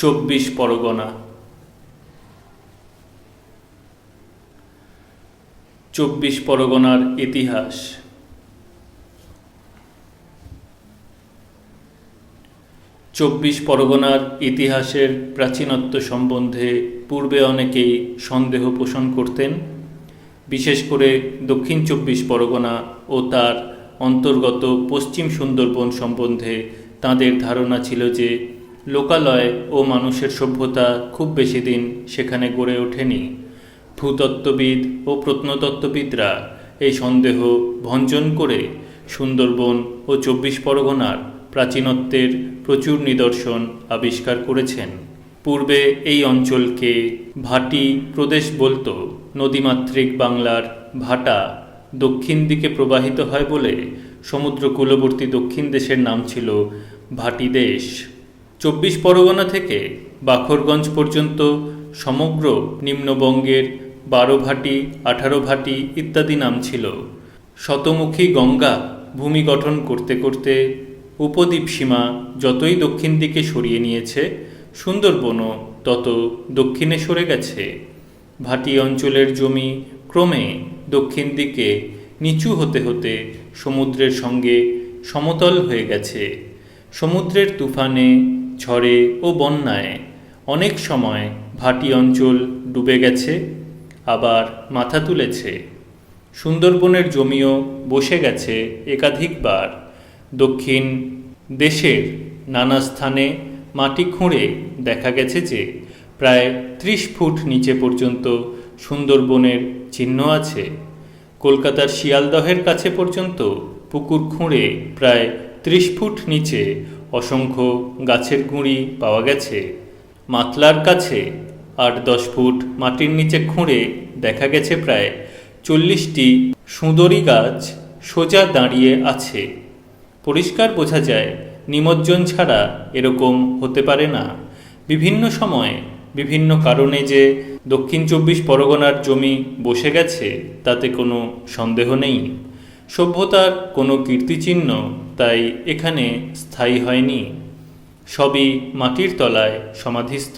চব্বিশ পরগনা। চব্বিশ পরগনার ইতিহাস। চব্বিশ পরগনার ইতিহাসের প্রাচীনত্ব সম্বন্ধে পূর্বে অনেকেই সন্দেহ পোষণ করতেন। বিশেষ করে দক্ষিণ চব্বিশ পরগনা ও তার অন্তর্গত পশ্চিম সুন্দরবন সম্বন্ধে তাঁদের ধারণা ছিল যে লোকালয় ও মানুষের সভ্যতা খুব বেশি দিন সেখানে গড়ে ওঠেনি। ভূতত্ত্ববিদ ও প্রত্নতত্ত্ববিদরা এই সন্দেহ ভঞ্জন করে সুন্দরবন ও চব্বিশ পরগনার প্রাচীনত্বের প্রচুর নিদর্শন আবিষ্কার করেছেন। পূর্বে এই অঞ্চলকে ভাটি প্রদেশ বলতো। নদীমাতৃক বাংলার ভাটা দক্ষিণ দিকে প্রবাহিত হয় বলে সমুদ্র কূলবর্তী দক্ষিণ দেশের নাম ছিল ভাটি দেশ। চব্বিশ পরগনা থেকে বাখরগঞ্জ পর্যন্ত সমগ্র নিম্নবঙ্গের 12 ভাটি, 18 ভাটি ইত্যাদি নাম ছিল। শতমুখী গঙ্গা ভূমি গঠন করতে করতে উপদ্বীপ সীমা যতই দক্ষিণ দিকে সরিয়ে নিয়েছে, সুন্দরবনও তত দক্ষিণে সরে গেছে। ভাটি অঞ্চলের জমি ক্রমে দক্ষিণ দিকে নিচু হতে হতে সমুদ্রের সঙ্গে সমতল হয়ে গেছে। সমুদ্রের তুফানে, ঝড়ে ও বন্যায় অনেক সময় ভাটি অঞ্চল ডুবে গেছে, আবার মাথা তুলেছে। সুন্দরবনের জমিও বসে গেছে একাধিকবার। দক্ষিণ দেশের নানা স্থানে মাটি খুঁড়ে দেখা গেছে যে প্রায় 30 ফুট নিচে পর্যন্ত সুন্দরবনের চিহ্ন আছে। কলকাতার শিয়ালদহের কাছে পর্যন্ত পুকুর খুঁড়ে প্রায় 30 ফুট নিচে অসংখ্য গাছের গুঁড়ি পাওয়া গেছে। মাতলার কাছে 8-10 ফুট মাটির নিচে খুঁড়ে দেখা গেছে প্রায় 40টি সুঁদরী গাছ সোজা দাঁড়িয়ে আছে। পরিষ্কার বোঝা যায় নিমজ্জন ছাড়া এরকম হতে পারে না। বিভিন্ন সময়ে বিভিন্ন কারণে যে দক্ষিণ চব্বিশ পরগনার জমি বসে গেছে তাতে কোনো সন্দেহ নেই। সভ্যতার কোনো কীর্তিচিহ্ন তাই এখানে স্থায়ী হয়নি। সবই মাটির তলায় সমাধিস্থ।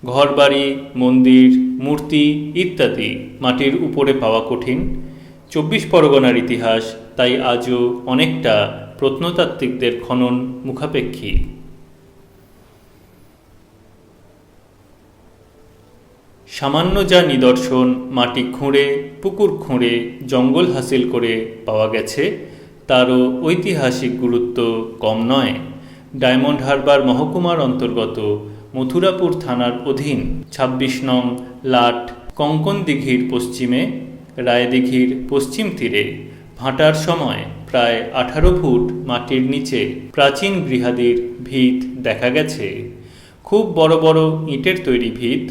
ঘরবাড়ি, মন্দির, মূর্তি ইত্যাদি মাটির উপরে পাওয়া কঠিন। চব্বিশ পরগনার ইতিহাস তাই আজও অনেকটা প্রত্নতাত্ত্বিকদের খনন মুখাপেক্ষী। সামান্য যা নিদর্শন মাটি খুঁড়ে, পুকুর খুঁড়ে, জঙ্গল হাসিল করে পাওয়া গেছে, তারও ঐতিহাসিক গুরুত্ব কম নয়। ডায়মন্ড হারবার মহকুমার অন্তর্গত মথুরাপুর থানার অধীন 26 নং লাট কঙ্কন দিঘির পশ্চিমে, রায়দিঘির পশ্চিম তীরে ভাটার সময় প্রায় 18 ফুট মাটির নিচে প্রাচীন গৃহাদির ভিত দেখা গেছে। খুব বড় বড় ইটের তৈরি ভিত,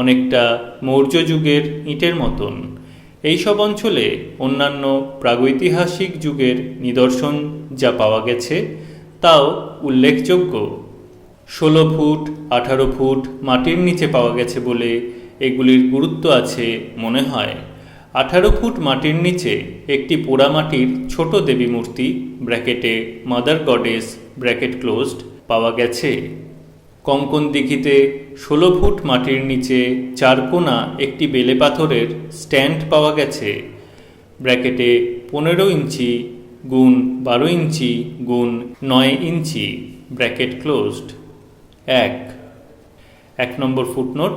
অনেকটা মৌর্য যুগের ইটের মতন। এইসব অঞ্চলে অন্যান্য প্রাগৈতিহাসিক যুগের নিদর্শন যা পাওয়া গেছে তাও উল্লেখযোগ্য। 16 ফুট, 18 ফুট মাটির নিচে পাওয়া গেছে বলে এগুলির গুরুত্ব আছে মনে হয়। 18 ফুট মাটির নিচে একটি পোড়ামাটির ছোট দেবী মূর্তি ব্র্যাকেটে মাদার গডেস ব্র্যাকেট ক্লোজড পাওয়া গেছে। কঙ্কন দিঘিতে 16 ফুট মাটির নিচে চারকোনা একটি বেলে পাথরের স্ট্যান্ড পাওয়া গেছে ব্র্যাকেটে 15 ইঞ্চি গুণ 12 ইঞ্চি গুণ 9 inch bracket closed. 1 number footnote,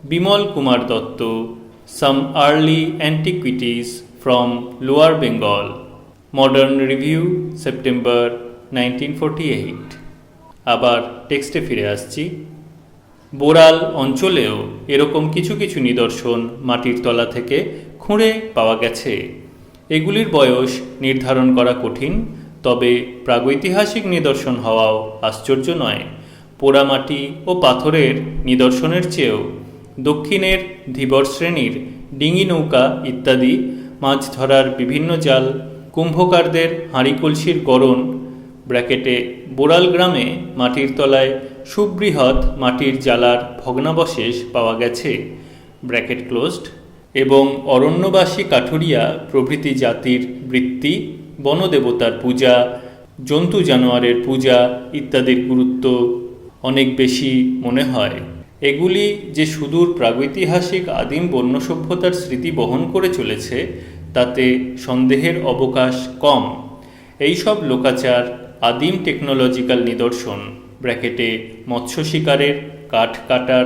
Bimal Kumar Datta, Some Early Antiquities from Lower Bengal, Modern Review, September 1948। আবার টেক্সটে ফিরে আসছি। বোরাল অঞ্চলেও এরকম কিছু কিছু নিদর্শন মাটির তলা থেকে খুঁড়ে পাওয়া গেছে। এগুলির বয়স নির্ধারণ করা কঠিন, তবে প্রাগৈতিহাসিক নিদর্শন হওয়াও আশ্চর্য নয়। পোড়ামাটি ও পাথরের নিদর্শনের চেয়েও দক্ষিণের ধীবর শ্রেণীর ডিঙি নৌকা ইত্যাদি, মাছ ধরার বিভিন্ন জাল, কুম্ভকারদের হাঁড়ি কলসির গড়ন ব্র্যাকেটে বোরাল গ্রামে মাটির তলায় সুবৃহৎ মাটির জালার ভগ্নাবশেষ পাওয়া গেছে ব্র্যাকেট ক্লোজড, এবং অরণ্যবাসী কাঠুরিয়া প্রভৃতি জাতির বৃত্তি, বনদেবতার পূজা, জন্তু জানোয়ারের পূজা ইত্যাদির গুরুত্ব অনেক বেশি মনে হয়। এগুলি যে সুদূর প্রাগৈতিহাসিক আদিম বন্য সভ্যতার স্মৃতি বহন করে চলেছে তাতে সন্দেহের অবকাশ কম। এইসব লোকাচার আদিম টেকনোলজিক্যাল নিদর্শন ব্র্যাকেটে মৎস্য শিকারের, কাঠ কাটার,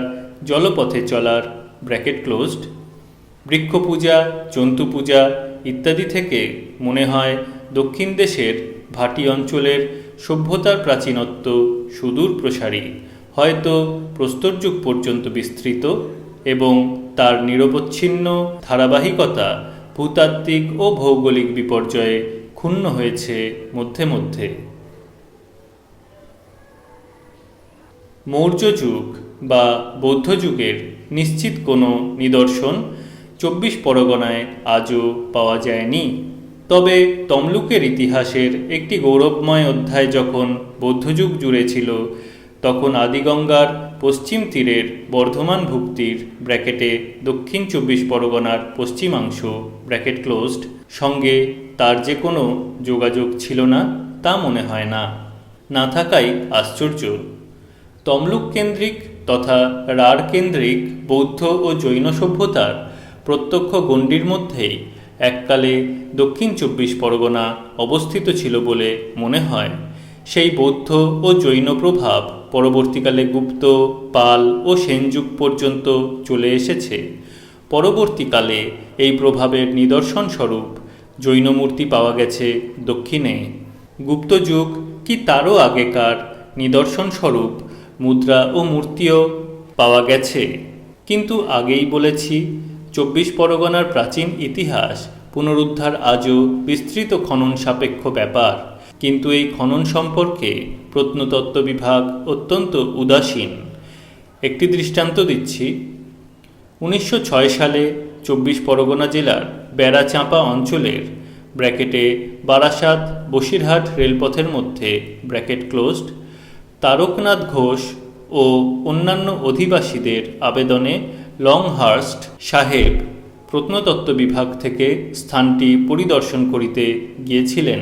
জলপথে চলার ব্র্যাকেট ক্লোজড, বৃক্ষ পূজা, জন্তু পূজা ইত্যাদি থেকে মনে হয় দক্ষিণ দেশের ভাটি অঞ্চলের সভ্যতার প্রাচীনত্ব সুদূর প্রসারী, হয়তো প্রস্তর যুগ পর্যন্ত বিস্তৃত, এবং তার নিরবচ্ছিন্ন ধারাবাহিকতা ভূতাত্ত্বিক ও ভৌগোলিক বিপর্যয়ে ক্ষুণ্ণ হয়েছে মধ্যে মধ্যে। মৌর্য যুগ বা বৌদ্ধ যুগের নিশ্চিত কোনো নিদর্শন 24 পরগনায় আজও পাওয়া যায়নি। তবে তমলুকের ইতিহাসের একটি গৌরবময় অধ্যায় যখন বৌদ্ধযুগ জুড়ে ছিল, তখন আদিগঙ্গার পশ্চিম তীরের বর্ধমান ভুক্তির ব্র্যাকেটে দক্ষিণ 24 পরগনার পশ্চিমাংশ ব্র্যাকেট ক্লোজড সঙ্গে তার যে কোনো যোগাযোগ ছিল না তা মনে হয় না। না থাকাই আশ্চর্য। তমলুক কেন্দ্রিক তথা রাঢ় কেন্দ্রিক বৌদ্ধ ও জৈন সভ্যতার প্রত্যক্ষ গণ্ডির মধ্যেই এককালে দক্ষিণ 24 পরগনা অবস্থিত ছিল বলে মনে হয়। সেই বৌদ্ধ ও জৈন প্রভাব পরবর্তীকালে গুপ্ত, পাল ও সেন যুগ পর্যন্ত চলে এসেছে। পরবর্তীকালে এই প্রভাবের নিদর্শন স্বরূপ জৈন মূর্তি পাওয়া গেছে দক্ষিণে। গুপ্ত যুগ কি তারও আগেকার নিদর্শন স্বরূপ মুদ্রা ও মূর্তিও পাওয়া গেছে। কিন্তু আগেই বলেছি 24 পরগনার প্রাচীন ইতিহাস পুনরুদ্ধার আজও বিস্তৃত খনন সাপেক্ষ ব্যাপার। কিন্তু এই খনন সম্পর্কে প্রত্নতত্ত্ব বিভাগ অত্যন্ত উদাসীন। একটি দৃষ্টান্ত দিচ্ছি। 1906 সালে 24 পরগনা জেলার বেড়াচাঁপা অঞ্চলের ব্র্যাকেটে বারাসাত বসিরহাট রেলপথের মধ্যে ব্র্যাকেট ক্লোজড তারকনাথ ঘোষ ও অন্যান্য অধিবাসীদের আবেদনে লংহার্স্ট সাহেব প্রত্নতত্ত্ব বিভাগ থেকে স্থানটি পরিদর্শন করিতে গিয়েছিলেন।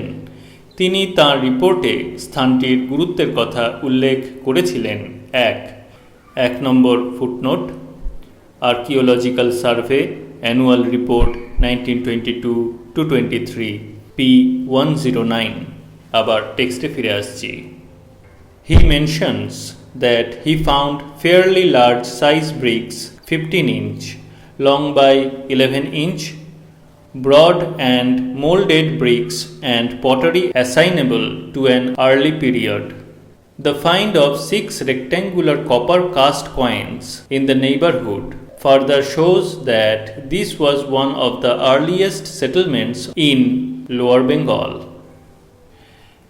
তিনি তাঁর রিপোর্টে স্থানটির গুরুত্বের কথা উল্লেখ করেছিলেন। 1 number footnote, archaeological survey annual report 1922-23 P109। আবার টেক্সটে ফিরে আসছি। He mentions that he found fairly large size bricks 15 inch long by 11 inch, broad and molded bricks and pottery assignable to an early period. The find of 6 rectangular copper cast coins in the neighborhood further shows that this was one of the earliest settlements in Lower Bengal.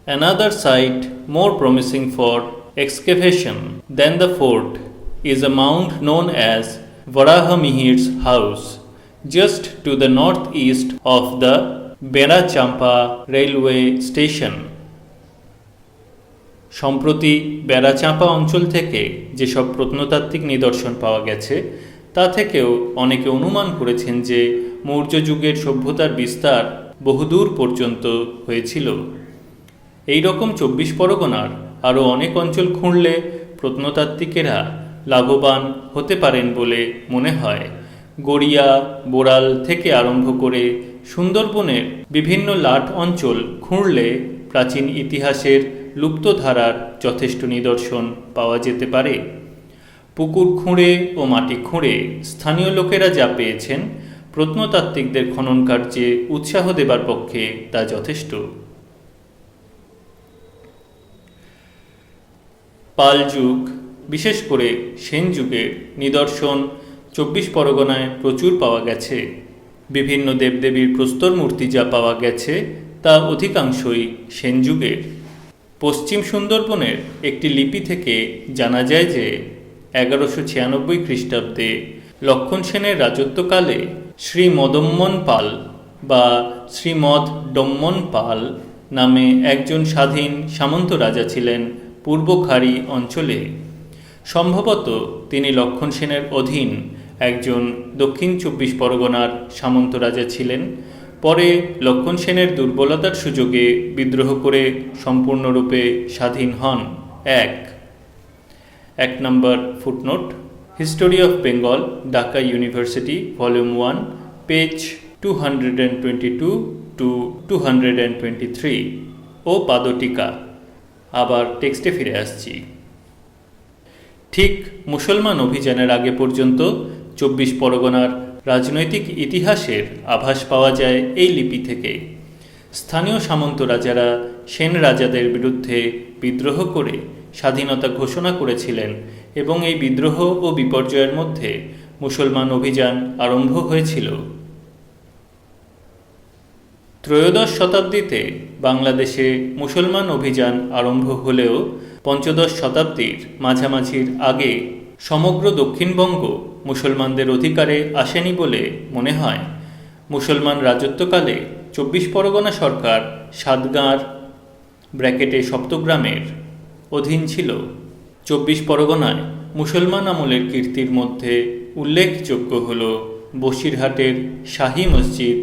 Another site more promising for excavation than the fort is a mound known as Varahamihir's house, just to the northeast of the Berachampa railway station. সম্প্রতি বেড়াচাঁপা অঞ্চল থেকে যেসব প্রত্নতাত্ত্বিক নিদর্শন পাওয়া গেছে তা থেকেও অনেকে অনুমান করেছেন যে মৌর্য যুগের সভ্যতার বিস্তার বহুদূর পর্যন্ত হয়েছিল। এই রকম 24 পরগনার আরও অনেক অঞ্চল খুঁড়লে প্রত্নতাত্ত্বিকেরা লাভবান হতে পারেন বলে মনে হয়। গড়িয়া, বোড়াল থেকে আরম্ভ করে সুন্দরবনের বিভিন্ন লাট অঞ্চল খুঁড়লে প্রাচীন ইতিহাসের লুপ্ত ধারার যথেষ্ট নিদর্শন পাওয়া যেতে পারে। পুকুর খুঁড়ে ও মাটি খুঁড়ে স্থানীয় লোকেরা যা পেয়েছেন, প্রত্নতাত্ত্বিকদের খনন কার্যে উৎসাহ দেবার পক্ষে তা যথেষ্ট। পাল যুগ, বিশেষ করে সেন যুগের নিদর্শন 24 পরগনায় প্রচুর পাওয়া গেছে। বিভিন্ন দেবদেবীর প্রস্তর মূর্তি যা পাওয়া গেছে তা অধিকাংশই সেন যুগের। পশ্চিম সুন্দরবনের একটি লিপি থেকে জানা যায় যে 1196 খ্রিস্টাব্দে লক্ষণ সেনের রাজত্বকালে শ্রী মদম্মন পাল বা শ্রীমদ ডম্মন পাল নামে একজন স্বাধীন সামন্ত রাজা ছিলেন পূর্বখাড়ি অঞ্চলে। সম্ভবত তিনি লক্ষণ সেনের অধীন একজন দক্ষিণ 24 পরগনার সামন্ত রাজা ছিলেন। পরে লক্ষণ সেনের দুর্বলতার সুযোগে বিদ্রোহ করে সম্পূর্ণরূপে স্বাধীন হন। 1 1 number footnote, history of Bengal, Dhaka university, volume 1, page 222 to 223 ও পাদটিকা। আবার টেক্সটে ফিরে আসছি। ঠিক মুসলমান অভিযানের আগে পর্যন্ত 24 পরগনার রাজনৈতিক ইতিহাসের আভাস পাওয়া যায় এই লিপি থেকে। স্থানীয় সামন্ত রাজারা সেন রাজাদের বিরুদ্ধে বিদ্রোহ করে স্বাধীনতা ঘোষণা করেছিলেন এবং এই বিদ্রোহ ও বিপর্যয়ের মধ্যে মুসলমান অভিযান আরম্ভ হয়েছিল। ত্রয়োদশ শতাব্দীতে বাংলাদেশে মুসলমান অভিযান আরম্ভ হলেও পঞ্চদশ শতাব্দীর মাঝামাঝির আগে সমগ্র দক্ষিণবঙ্গ মুসলমানদের অধিকারে আসেনি বলে মনে হয়। মুসলমান রাজত্বকালে 24 পরগনা সরকার সাতগাঁর সপ্তগ্রামের অধীন ছিল। 24 পরগনায় মুসলমান আমলের কীর্তির মধ্যে উল্লেখযোগ্য হল বসিরহাটের শাহী মসজিদ,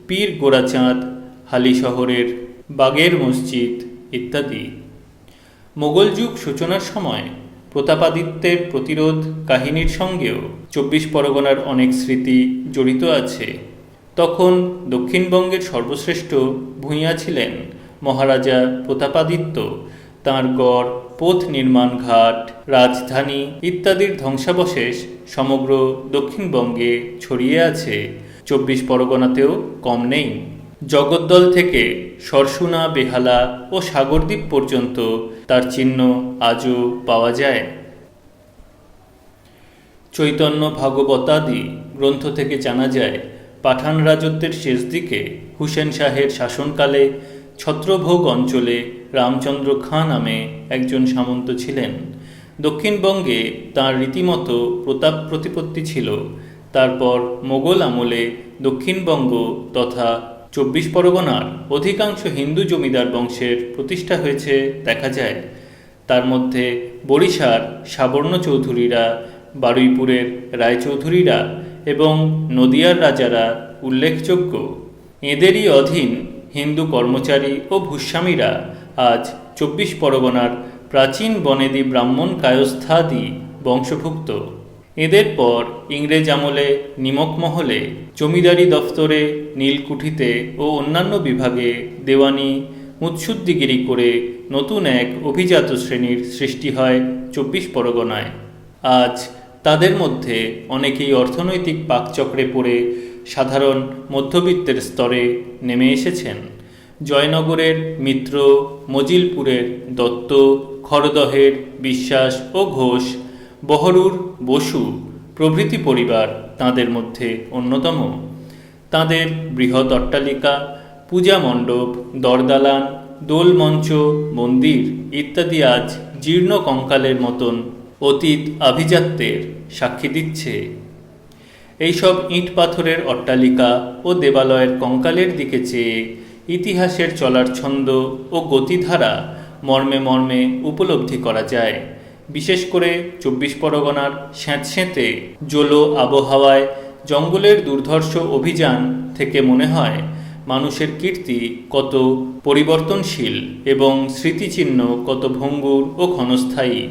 পীর গোরাচাঁদ, হালিশহরের বাগের মসজিদ ইত্যাদি। মোগল যুগ সূচনার সময় প্রতাপাদিত্যের প্রতিরোধ কাহিনীর সঙ্গেও 24 পরগনার অনেক স্মৃতি জড়িত আছে। তখন দক্ষিণবঙ্গের সর্বশ্রেষ্ঠ ভূঁইয়া ছিলেন মহারাজা প্রতাপাদিত্য। তাঁর গড়, পথ নির্মাণ ঘাট, রাজধানী ইত্যাদির ধ্বংসাবশেষ সমগ্র দক্ষিণবঙ্গে ছড়িয়ে আছে, 24 পরগনাতেও কম নেই। জগদ্দল থেকে সরসুনা, বেহালা ও সাগরদ্বীপ পর্যন্ত তার চিহ্ন আজও পাওয়া যায়। চৈতন্য ভাগবতাদি গ্রন্থ থেকে জানা যায় পাঠান রাজত্বের শেষ দিকে হুসেন শাহের শাসনকালে ছত্রভোগ অঞ্চলে রামচন্দ্র খাঁ নামে একজন সামন্ত ছিলেন। দক্ষিণবঙ্গে তাঁর রীতিমতো প্রতাপ প্রতিপত্তি ছিল। তারপর মোগল আমলে দক্ষিণবঙ্গ তথা 24 পরগনার অধিকাংশ হিন্দু জমিদার বংশের প্রতিষ্ঠা হয়েছে দেখা যায়। তার মধ্যে বরিশার সাবর্ণ চৌধুরীরা, বারুইপুরের রায়চৌধুরীরা এবং নদিয়ার রাজারা উল্লেখযোগ্য। এঁদেরই অধীন হিন্দু কর্মচারী ও ভূস্বামীরা আজ 24 পরগনার প্রাচীন বনেদি ব্রাহ্মণ কায়স্থাদি বংশভুক্ত। এদের পর ইংরেজ আমলে নিমকমহলে, জমিদারি দফতরে, নীলকুঠিতে ও অন্যান্য বিভাগে দেওয়ানি মুৎসুদ্দিগিরি করে নতুন এক অভিজাত শ্রেণীর সৃষ্টি হয় 24 পরগনায়। আজ তাদের মধ্যে অনেকেই অর্থনৈতিক পাকচক্রে পড়ে সাধারণ মধ্যবিত্তের স্তরে নেমে এসেছেন। জয়নগরের মিত্র, মজিলপুরের দত্ত, খরদহের বিশ্বাস ও ঘোষ, বহরুর বসু প্রভৃতি পরিবার তাঁদের মধ্যে অন্যতম। তাঁদের বৃহৎ অট্টালিকা, পূজা মণ্ডপ, দরদালান, দোলমঞ্চ, মন্দির ইত্যাদি আজ জীর্ণ কঙ্কালের মতন অতীত আভিজাত্যের সাক্ষী দিচ্ছে। এইসব ইট পাথরের অট্টালিকা ও দেবালয়ের কঙ্কালের দিকে চেয়ে ইতিহাসের চলার ছন্দ ও গতিধারা মর্মে মর্মে উপলব্ধি করা যায়। বিশেষ করে 24 পরগনার স্যাঁতস্যাঁতে জলো আবহাওয়ায় জঙ্গলের দুর্ধর্ষ অভিযান থেকে মনে হয় মানুষের কীর্তি কত পরিবর্তনশীল এবং স্মৃতিচিহ্ন কত ভঙ্গুর ও ক্ষণস্থায়ী।